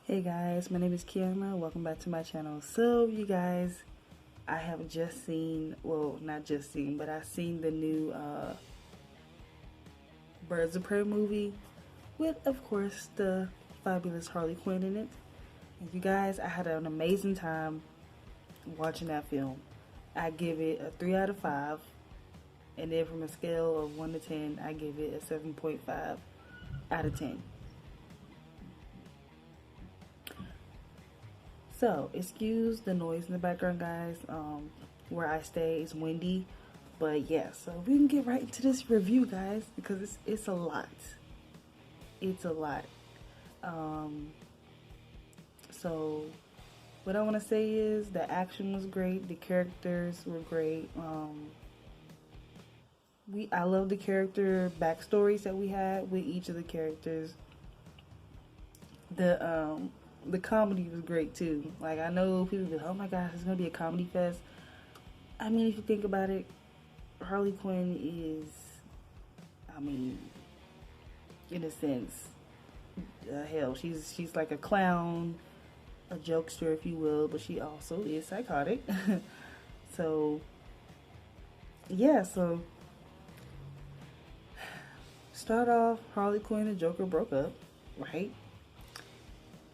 Hey guys, my name is Kiana. Welcome back to my channel. So, you guys, I have just seen, well, not just seen, but I've seen the new Birds of Prey movie with, of course, the fabulous Harley Quinn in it. And you guys, I had an amazing time watching that film. I give it a 3 out of 5, and then from a scale of 1 to 10, I give it a 7.5 out of 10. So, excuse the noise in the background, guys. Where I stay is windy, but yeah. So we can get right into this review, guys, because it's a lot. It's a lot. Um, so what I want to say is the action was great, the characters were great. I love the character backstories that we had with each of the characters. The comedy was great too. Like, I know people be like, oh my gosh, it's gonna be a comedy fest. I mean, if you think about it, Harley Quinn is, I mean, in a sense, hell, she's like a clown, a jokester, if you will, but she also is psychotic. So yeah, so start off, Harley Quinn and Joker broke up, right?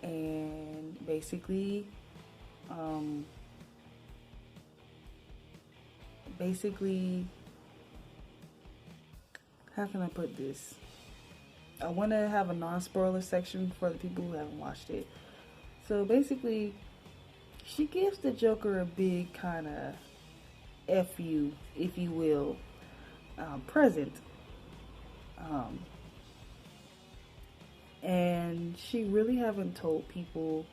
And basically, um, how can I put this? I want to have a non-spoiler section for the people who haven't watched it. So basically, she gives the Joker a big kind of F you, if you will, present. Um, and she really haven't told people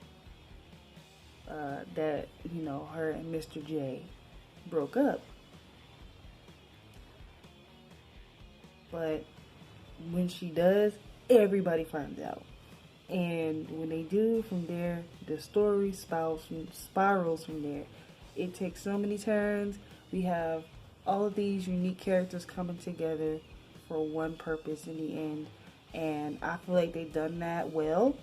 that, you know, her and Mr. J broke up. But when she does, everybody finds out. And when they do, from there, the story spirals from there. It takes so many turns. We have all of these unique characters coming together for one purpose in the end. And I feel like they've done that well.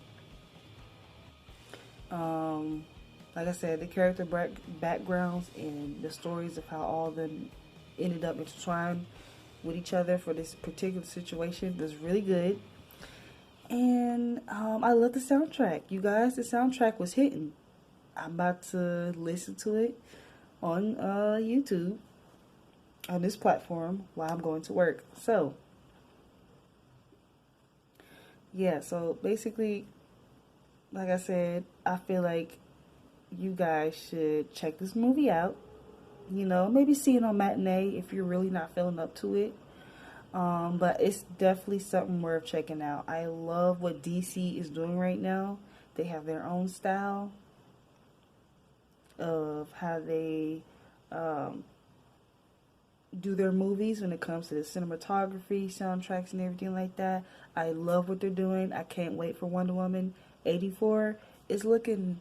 Like I said, the character backgrounds and the stories of how all of them ended up intertwined with each other for this particular situation was really good. And I love the soundtrack. You guys, the soundtrack was hitting. I'm about to listen to it on YouTube, on this platform, while I'm going to work. So, yeah, so basically, like I said, I feel like you guys should check this movie out. You know, maybe see it on matinee if you're really not feeling up to it. But it's definitely something worth checking out. I love what DC is doing right now. They have their own style of how they do their movies when it comes to the cinematography, soundtracks, and everything like that. I love what they're doing. I can't wait for Wonder Woman 84. It's looking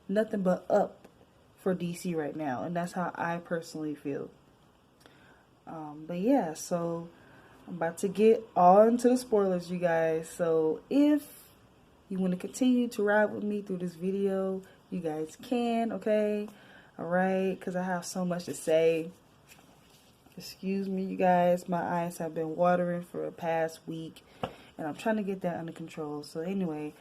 nothing but up for DC right now, and that's how I personally feel. But yeah, so I'm about to get all into the spoilers, you guys. So if you want to continue to ride with me through this video, you guys can, okay? Alright, because I have so much to say. Excuse me, you guys. My eyes have been watering for the past week, and I'm trying to get that under control. So anyway,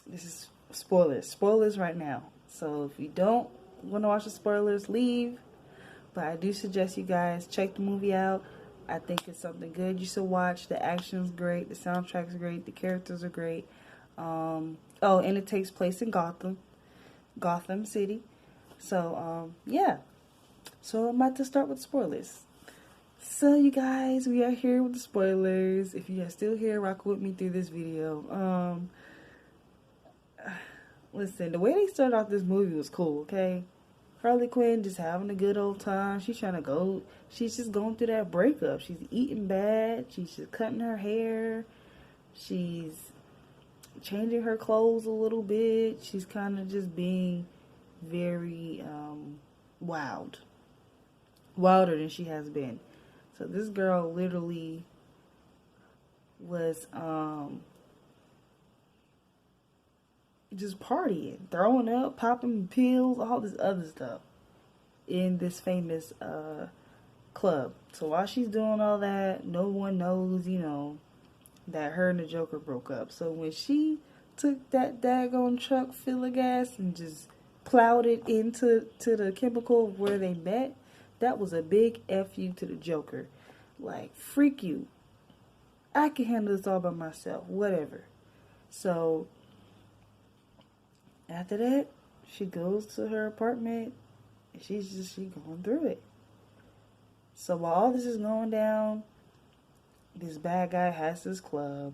this is spoilers. Spoilers right now. So if you don't want to watch the spoilers, leave. But I do suggest you guys check the movie out. I think it's something good you should watch. The action's great. The soundtrack's great. The characters are great. Oh, and it takes place in Gotham City. So, yeah. So I'm about to start with spoilers. So, you guys, we are here with the spoilers. If you are still here, rock with me through this video. Listen, the way they started off this movie was cool, okay? Harley Quinn just having a good old time. She's just going through that breakup. She's eating bad. She's just cutting her hair. She's changing her clothes a little bit. She's kind of just being very wilder than she has been. So this girl literally was just partying, throwing up, popping pills, all this other stuff in this famous club. So while she's doing all that, no one knows, that her and the Joker broke up. So when she took that daggone truck full of gas and just plowed it into the chemical where they met, that was a big F you to the Joker. Like, freak you. I can handle this all by myself. Whatever. So after that, she goes to her apartment and she going through it. So while all this is going down, this bad guy has this club.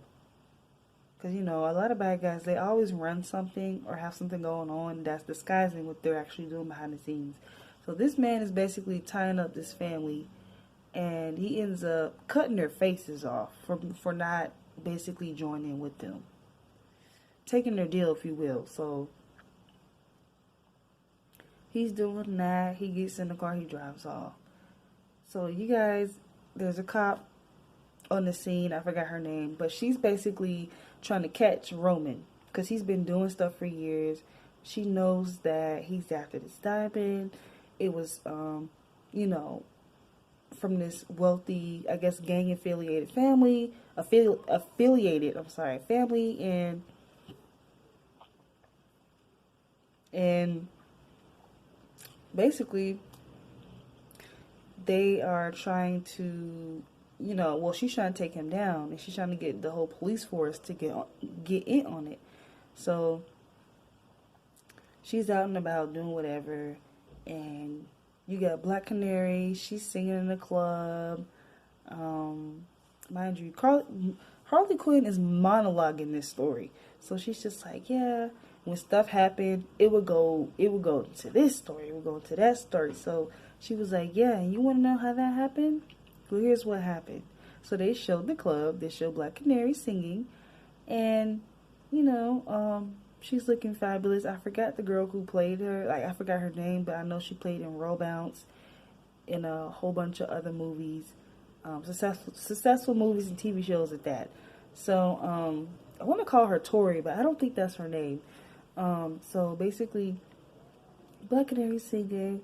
Because, a lot of bad guys, they always run something or have something going on that's disguising what they're actually doing behind the scenes. So this man is basically tying up this family, and he ends up cutting their faces off for not basically joining with them. Taking their deal, if you will. So he's doing that. He gets in the car, he drives off. So you guys, there's a cop on the scene. I forgot her name, but she's basically trying to catch Roman because he's been doing stuff for years. She knows that he's after this diamond. It was, from this wealthy, I guess, gang-affiliated family, family, and basically they are trying to, she's trying to take him down, and she's trying to get the whole police force to get in on it. So she's out and about doing whatever, and you got Black Canary. She's singing in the club. Mind you, Harley Quinn is monologuing this story, so she's just like, yeah. When stuff happened, it would go into this story, it would go into that story. So she was like, yeah, you want to know how that happened? Well, here's what happened. So they showed the club, they showed Black Canary singing, and, she's looking fabulous. I forgot the girl who played her. I forgot her name, but I know she played in Roll Bounce, in a whole bunch of other movies, successful movies and TV shows at that. So, I want to call her Tori, but I don't think that's her name. So basically, Black Canary singing.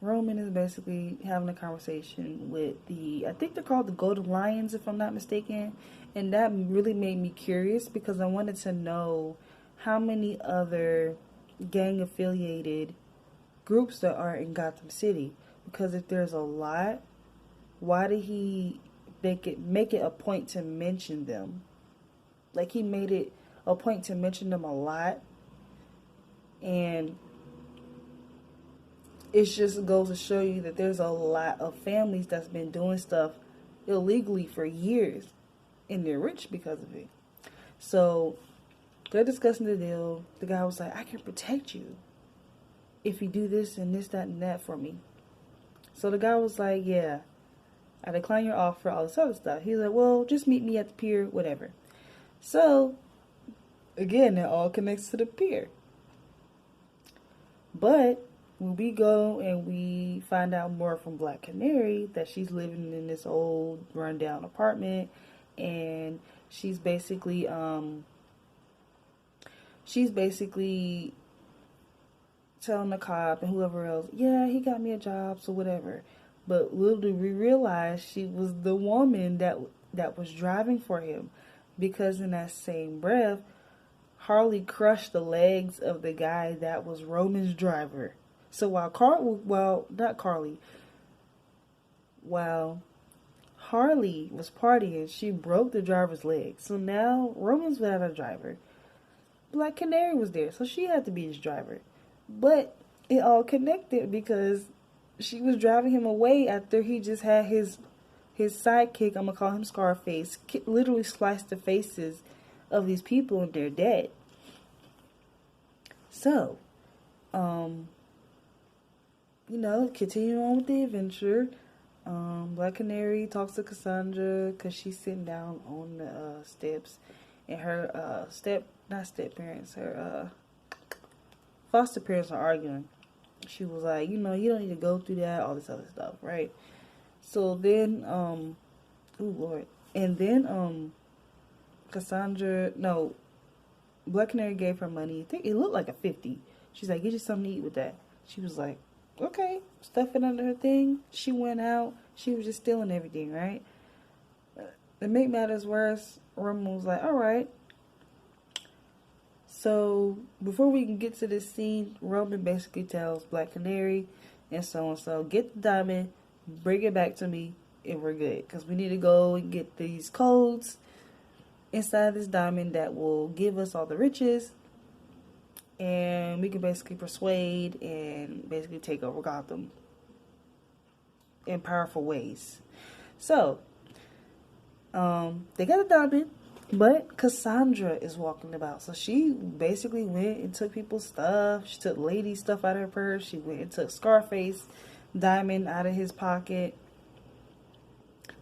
Roman is basically having a conversation with I think they're called the Golden Lions, if I'm not mistaken. And that really made me curious because I wanted to know how many other gang-affiliated groups there are in Gotham City. Because if there's a lot, why did he make it a point to mention them? Like, he made it a point to mention them a lot. And it just goes to show you that there's a lot of families that's been doing stuff illegally for years, and they're rich because of it. So they're discussing the deal. The guy was like, I can protect you if you do this and this, that, and that for me. So the guy was like, yeah, I decline your offer, all this other stuff. He's like, well, just meet me at the pier, whatever. So again, it all connects to the pier. But when we go and we find out more from Black Canary, that she's living in this old rundown apartment, and she's basically telling the cop and whoever else, yeah, he got me a job, so whatever. But little do we realize she was the woman that was driving for him, because in that same breath, Harley crushed the legs of the guy that was Roman's driver. So while Harley was partying, she broke the driver's leg. So now Roman's without a driver. Black Canary was there, so she had to be his driver. But it all connected because she was driving him away after he just had his sidekick, I'm going to call him Scarface, literally sliced the faces of these people and they're dead. So, continue on with the adventure. Black Canary talks to Cassandra because she's sitting down on the steps, and her her foster parents are arguing. She was like, you don't need to go through that, all this other stuff, right? So then, oh Lord, And then Black Canary gave her money. I think it looked like a 50. She's like, get you something to eat with that. She was like, okay. Stuff it under her thing. She went out. She was just stealing everything, right? To make matters worse, Roman was like, all right. So before we can get to this scene, Roman basically tells Black Canary and so, get the diamond, bring it back to me, and we're good. Because we need to go and get these codes inside this diamond that will give us all the riches, and we can basically persuade and basically take over Gotham in powerful ways. So they got a diamond, but Cassandra is walking about. So she basically went and took people's stuff. She took lady stuff out of her purse. She went and took Scarface diamond out of his pocket.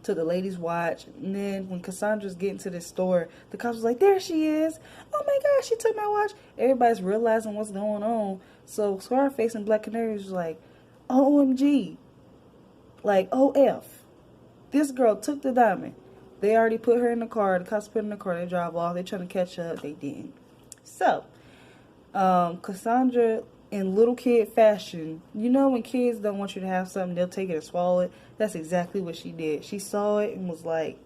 Took the lady's watch. And then when Cassandra's getting to this store, the cops was like, there she is. Oh my gosh, she took my watch. Everybody's realizing what's going on. So Scarface and Black Canary was like, OMG. Like, OF. This girl took the diamond. They already put her in the car. The cops put her in the car. They drive off. They trying to catch up. They didn't. So, Cassandra, in little kid fashion, you know when kids don't want you to have something, they'll take it and swallow it. That's exactly what she did. She saw it and was like,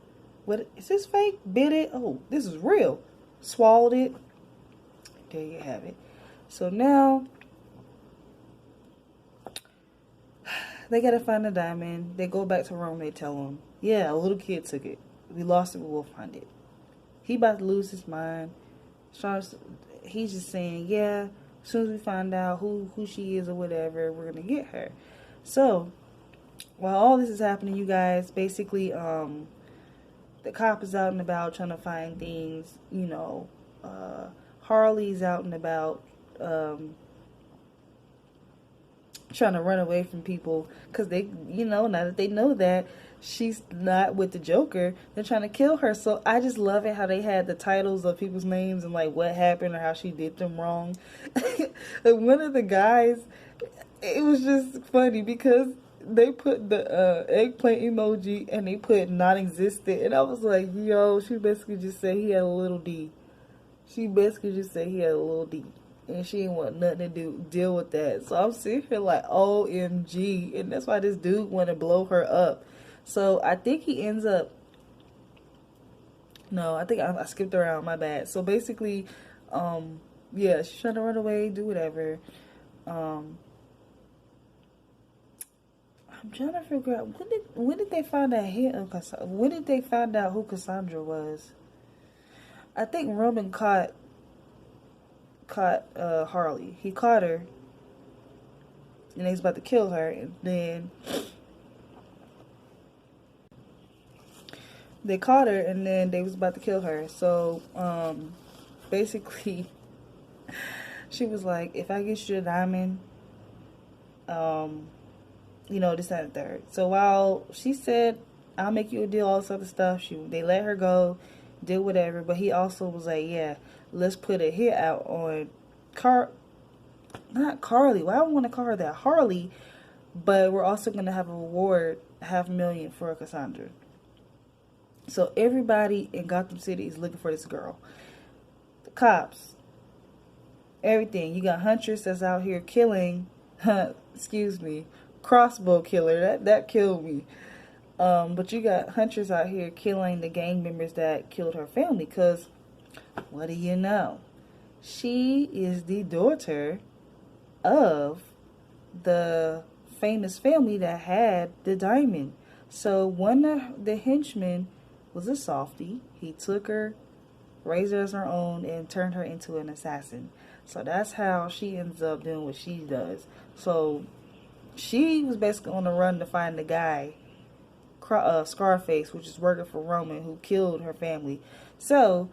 what, is this fake? Bit it? Oh, this is real. Swallowed it. There you have it. So now, they gotta find the diamond. They go back to Rome. They tell him, yeah, a little kid took it. We lost it, but we'll find it. He about to lose his mind. He's just saying, yeah, as soon as we find out who she is or whatever, we're going to get her. So, while all this is happening, you guys, basically, the cop is out and about trying to find things, you know. Harley's out and about trying to run away from people because they, you know, now that they know that she's not with the Joker, they're trying to kill her. So I just love it how they had the titles of people's names and like what happened or how she did them wrong. And one of the guys, it was just funny because they put the eggplant emoji and they put non-existent, and I was like, yo, she basically just said he had a little D. She basically just said he had a little D. And she didn't want nothing to deal with that. So I'm sitting here like, OMG. And that's why this dude want to blow her up. So I think he ends up... No, I think I skipped around. My bad. So basically, yeah, she's trying to run away, do whatever. I'm trying to figure out, when did they find that hit of Cassandra? When did they find out who Cassandra was? I think Roman caught Harley. He caught her, and he was about to kill her, and then they caught her, and then they was about to kill her. So basically she was like, if I get you a diamond, you know, this, that, and third. So while she said, I'll make you a deal, all this other stuff, they let her go, did whatever, but he also was like, yeah, let's put a hit out on not Carly. Well, I don't want to call her that, Harley, but we're also going to have a reward, $500,000 for Cassandra. So everybody in Gotham City is looking for this girl. The cops, everything. You got Huntress that's out here killing, excuse me, crossbow killer. That killed me. But you got Huntress out here killing the gang members that killed her family. Because, what do you know? She is the daughter of the famous family that had the diamond. So one of the henchmen was a softie. He took her, raised her as her own, and turned her into an assassin. So that's how she ends up doing what she does. So she was basically on the run to find the guy, Scarface, which is working for Roman, who killed her family. So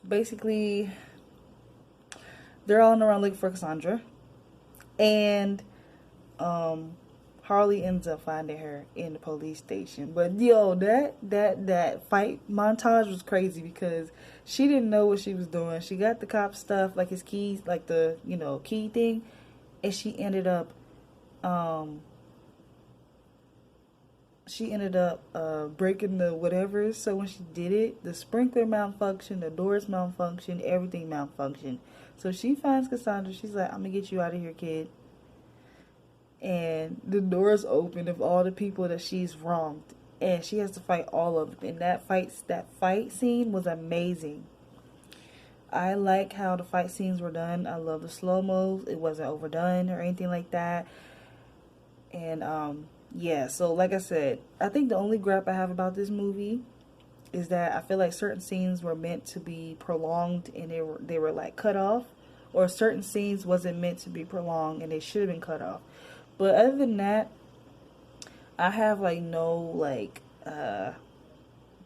basically they're all on the run looking for Cassandra, and Harley ends up finding her in the police station. But yo, that fight montage was crazy because she didn't know what she was doing. She got the cop stuff, like his keys, like the, you know, key thing, and she ended up she ended up breaking the whatever. So when she did it, the sprinkler malfunctioned, the doors malfunctioned, everything malfunctioned. So she finds Cassandra. She's like, I'm gonna get you out of here, kid. And the doors open of all the people that she's wronged, and she has to fight all of them. And that fight scene was amazing. I like how the fight scenes were done. I love the slow-mos. It wasn't overdone or anything like that. And yeah, so like I said, I think the only gripe I have about this movie is that I feel like certain scenes were meant to be prolonged and they were like cut off, or certain scenes wasn't meant to be prolonged and they should have been cut off. But other than that, I have like no like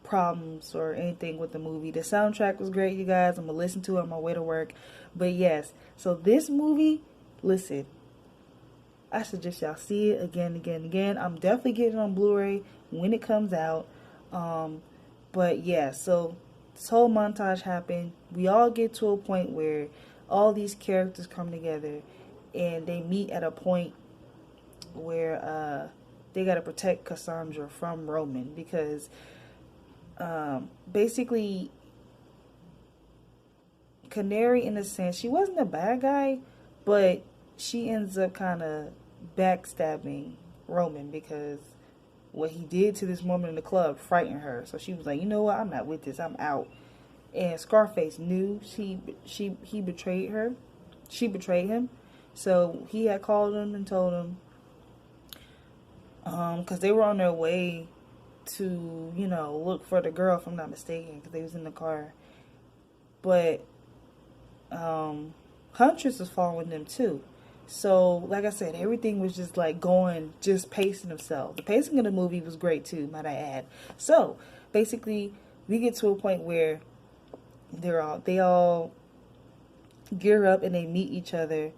problems or anything with the movie. The soundtrack was great, you guys. I'm gonna listen to it on my way to work. But yes, so this movie, listen, I suggest y'all see it again. I'm definitely getting it on Blu-ray when it comes out. But yeah, so this whole montage happened. We all get to a point where all these characters come together and they meet at a point where they gotta protect Cassandra from Roman, because basically Canary, in a sense, she wasn't a bad guy, but she ends up kind of backstabbing Roman because what he did to this woman in the club frightened her. So she was like, you know what, I'm not with this, I'm out. And Scarface knew he betrayed her. She betrayed him. So he had called him and told him, because they were on their way to, you know, look for the girl, if I'm not mistaken, because they was in the car. But Huntress was following them too. So, like I said, everything was just like going, just pacing themselves. The pacing of the movie was great too, might I add. So, basically, we get to a point where they all gear up and they meet each other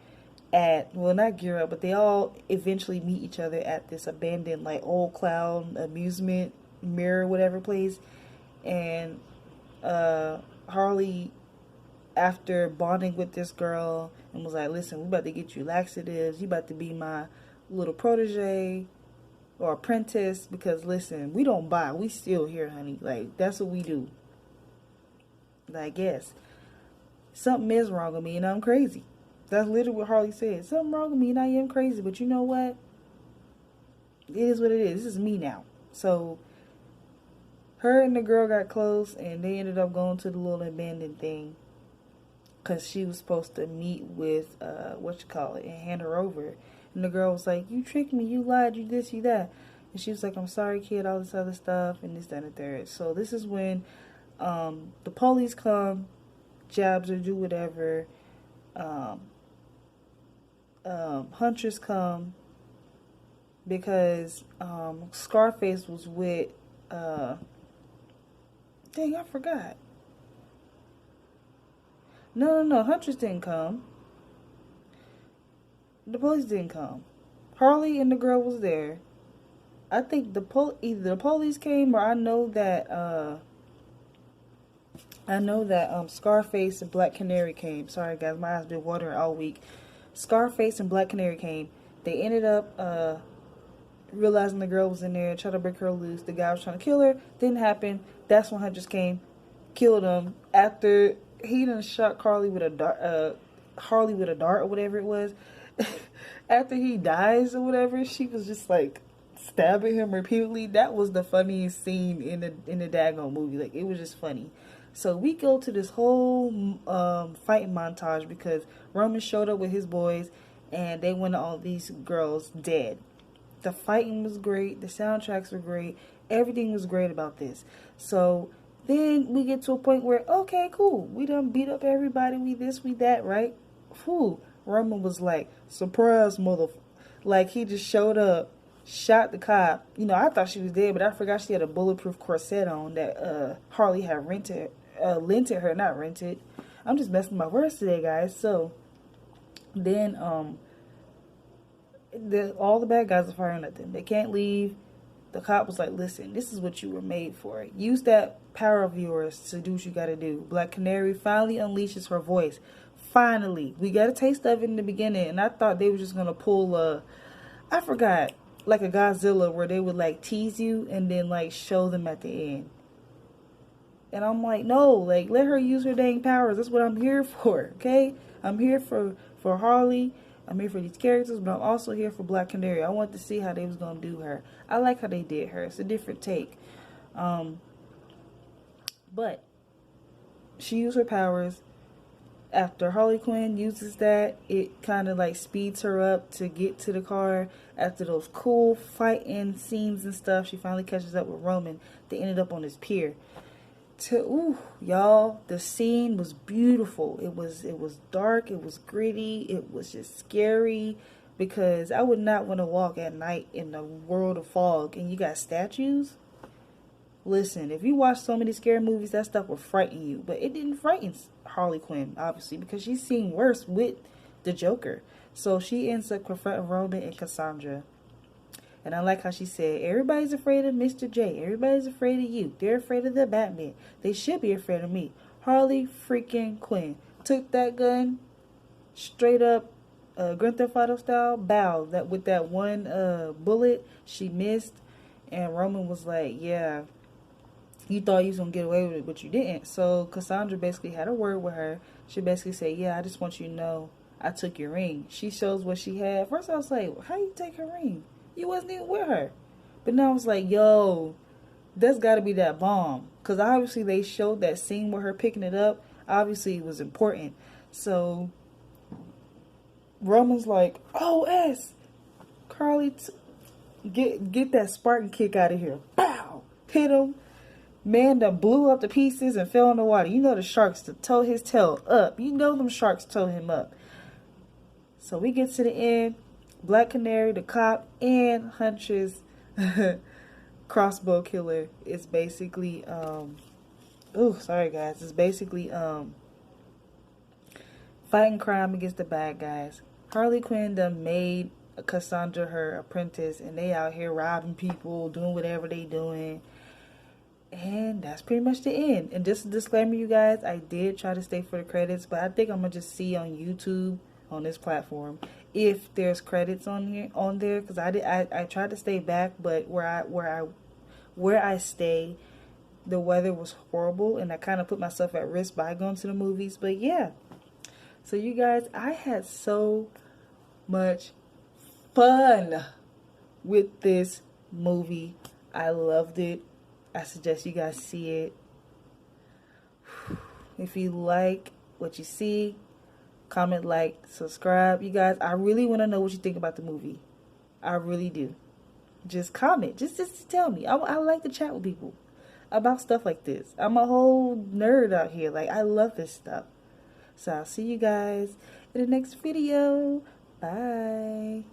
at, well, not gear up, but they all eventually meet each other at this abandoned, like, old clown amusement mirror, whatever place. And Harley, after bonding with this girl, and was like, listen, we about to get you laxatives, you about to be my little protege or apprentice, because listen, we don't buy, we steal here, honey. Like, that's what we do. Like, yes, something is wrong with me and I'm crazy. That's literally what Harley said. Something wrong with me and I am crazy, but you know what? It is what it is. This is me now. So her and the girl got close and they ended up going to the little abandoned thing, because she was supposed to meet with, and hand her over. And the girl was like, you tricked me, you lied, you this, you that. And she was like, I'm sorry, kid, all this other stuff, and this, that, and the third. So this is when the police come, jabs her, do whatever. Huntress come, because Scarface was with, dang, I forgot. No, Huntress didn't come. The police didn't come. Harley and the girl was there. I think either the police came, or I know that Scarface and Black Canary came. Sorry guys, my eyes been watering all week. Scarface and Black Canary came. They ended up realizing the girl was in there, trying to break her loose. The guy was trying to kill her. Didn't happen. That's when Huntress came, killed him. After he done shot Harley with a dart or whatever it was. After he dies or whatever, she was just like stabbing him repeatedly. That was the funniest scene in the daggone movie. Like, it was just funny. So we go to this whole fighting montage because Roman showed up with his boys and they went all these girls dead. The fighting was great. The soundtracks were great. Everything was great about this. So then we get to a point where, okay, cool, we done beat up everybody, we this, we that, right? Whew. Roman was like, surprise, like, he just showed up, shot the cop. You know, I thought she was dead, but I forgot she had a bulletproof corset on that Harley had lented her, not rented. I'm just messing my words today, guys. So then all the bad guys are firing at them. They can't leave. The cop was like, listen, this is what you were made for. Use that power of yours to do what you gotta do. Black Canary finally unleashes her voice. Finally. We got a taste of it in the beginning, and I thought they were just gonna pull I forgot. like a Godzilla where they would like tease you and then like show them at the end. And I'm like, no, like let her use her dang powers. That's what I'm here for, okay? I'm here for Harley. I'm here for these characters, but I'm also here for Black Canary. I want to see how they was gonna do her. I like how they did her. It's a different take. But she used her powers. After Harley Quinn uses that, it kind of like speeds her up to get to the car. After those cool fighting scenes and stuff, she finally catches up with Roman. They ended up on this pier. Y'all, the scene was beautiful. It was dark, it was gritty, it was just scary, because I would not want to walk at night in a world of fog and you got statues. Listen, if you watch so many scary movies, that stuff will frighten you. But it didn't frighten Harley Quinn, obviously, because she's seen worse with the Joker. So she ends up confronting Roman and Cassandra. And I like how she said, everybody's afraid of Mr. J. Everybody's afraid of you. They're afraid of the Batman. They should be afraid of me. Harley freaking Quinn took that gun straight up Grand Theft Auto style, bow that with that one bullet. She missed. And Roman was like, yeah, you thought you was going to get away with it, but you didn't. So Cassandra basically had a word with her. She basically said, yeah, I just want you to know I took your ring. She shows what she had. First I was like, how you take her ring? You wasn't even with her. But now I was like, yo, that's got to be that bomb. Because obviously they showed that scene with her picking it up. Obviously it was important. So Roman's like, oh, S. Carly, get that Spartan kick out of here. Bow. Hit him. Man that blew up to pieces and fell in the water. You know the sharks to tow his tail up. You know them sharks tow him up. So we get to the end. Black Canary, the cop, and Huntress crossbow killer is basically sorry guys. It's basically fighting crime against the bad guys. Harley Quinn done made Cassandra her apprentice, and they out here robbing people, doing whatever they doing. And that's pretty much the end. And just a disclaimer, you guys, I did try to stay for the credits, but I think I'm gonna just see on YouTube, on this platform, if there's credits on there, because I tried to stay back, but where I stay, the weather was horrible, and I kind of put myself at risk by going to the movies. But yeah, so you guys, I had so much fun with this movie. I loved it. I suggest you guys see it. If you like what you see, comment, like, subscribe. You guys, I really want to know what you think about the movie. I really do. Just comment. Just tell me. I like to chat with people about stuff like this. I'm a whole nerd out here. Like, I love this stuff. So I'll see you guys in the next video. Bye.